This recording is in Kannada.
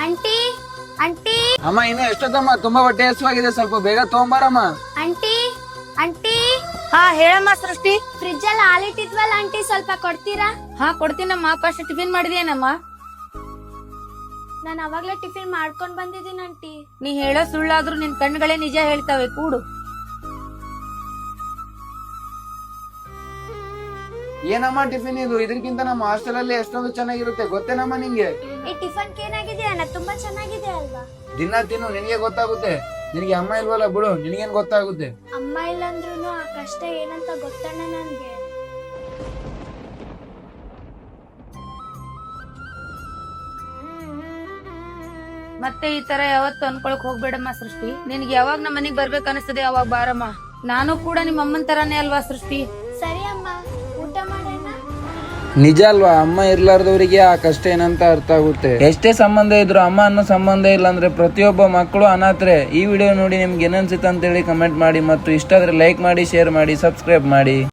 ಆಂಟಿ ಆಂಟಿ ಅಮ್ಮ ಇನ್ನು ಎಷ್ಟೊತ್ತಮ್ಮ? ತುಂಬಾ ಹೊಟ್ಟೆ ಹಸುವಾಗಿದೆ, ಸ್ವಲ್ಪ ಬೇಗ ತಗೊಂಬಾರಮ್ಮ. ಆಂಟಿ ಆಂಟಿ ಹಾ ಹೇಳಮ್ಮ ಸೃಷ್ಟಿ. ಫ್ರಿಜ್ ಅಲ್ಲಿ ಹಾಲಿಟ್ಟಿದ್ವಲ್ಲ ಆಂಟಿ, ಸ್ವಲ್ಪ ಕೊಡ್ತೀರಾ? ಹಾ ಕೊಡ್ತೀನಮ್ಮ. First tiffin ಮಾಡಿದ್ಯೇನಮ್ಮ? ನಾನು ಅವಾಗ್ಲೇ ಟಿಫಿನ್ ಮಾಡ್ಕೊಂಡ್ ಬಂದಿದ್ದೀನಿ ಆಂಟಿ. ನೀ ಹೇಳೋ ಸುಳ್ಳಾದ್ರೂ ನಿನ್ ಕಣ್ಗಳೇ ನಿಜ ಹೇಳ್ತಾವೆ. ಕೂಡು. ಏನಮ್ಮ ಟಿಫಿನ್ ಇದು? ಇದಕ್ಕಿಂತ ನಮ್ಮ ಹಾಸ್ಟೆಲ್ ಅಲ್ಲಿ ಎಷ್ಟೊಂದು ಚೆನ್ನಾಗಿರುತ್ತೆ ಗೊತ್ತೇನಮ್ಮ ನಿಂಗೆ? ಈ ಟಿಫನ್ ಏನಾಗಿದೆ ಅಣ್ಣ, ತುಂಬಾ ಚೆನ್ನಾಗಿದೆ ಅಲ್ವಾ? ದಿನ ತಿನ್ನು, ನಿನಗೆ ಗೊತ್ತಾಗುತ್ತೆ. ನಿನಗೆ ಅಮ್ಮ ಇಲ್ವಲ್ಲ ಬಿಡು, ನಿನಗೇನ್ ಗೊತ್ತಾಗುತ್ತೆ? ಅಮ್ಮ ಇಲ್ಲಂದ್ರೂ ಆ ಕಷ್ಟ ಏನಂತ ಗೊತ್ತಣ್ಣ ನನ್ಗೆ. ಮತ್ತೆ ಈ ತರ ಯಾವತ್ತು ಅನ್ಕೊಳಕ್ ಹೋಗ್ಬೇಡಮ್ಮ ಸೃಷ್ಟಿ. ನಿನ್ಗೆ ಯಾವಾಗ ನಮ್ಮ ಮನೆಗ್ ಬರ್ಬೇಕು ಅನಿಸ್ತದೆ ಅವಾಗ ಬಾರಮ್ಮ. ನಾನು ಕೂಡ ನಿಮ್ಮ ಅಮ್ಮನ್ ತರಾನೇ ಅಲ್ವಾ ಸೃಷ್ಟಿ? ಸರಿ ಅಮ್ಮ, ಊಟ ಮಾಡೋಣ. ನಿಜ ಅಲ್ವಾ? ಅಮ್ಮ ಇರ್ಲಾರ್ದವರಿಗೆ ಆ ಕಷ್ಟ ಏನಂತ ಅರ್ಥ ಆಗುತ್ತೆ. ಎಷ್ಟೇ ಸಂಬಂಧ ಇದ್ರು ಅಮ್ಮ ಅನ್ನೋ ಸಂಬಂಧ ಇಲ್ಲ ಅಂದ್ರೆ ಪ್ರತಿಯೊಬ್ಬ ಮಕ್ಕಳು ಅನಾಥರೆ. ಈ ವಿಡಿಯೋ ನೋಡಿ ನಿಮ್ಗೆ ಏನನ್ಸುತ್ತೆ ಅಂತ ಹೇಳಿ ಕಮೆಂಟ್ ಮಾಡಿ, ಮತ್ತು ಇಷ್ಟ ಆದ್ರೆ ಲೈಕ್ ಮಾಡಿ, ಶೇರ್ ಮಾಡಿ, ಸಬ್ಸ್ಕ್ರೈಬ್ ಮಾಡಿ.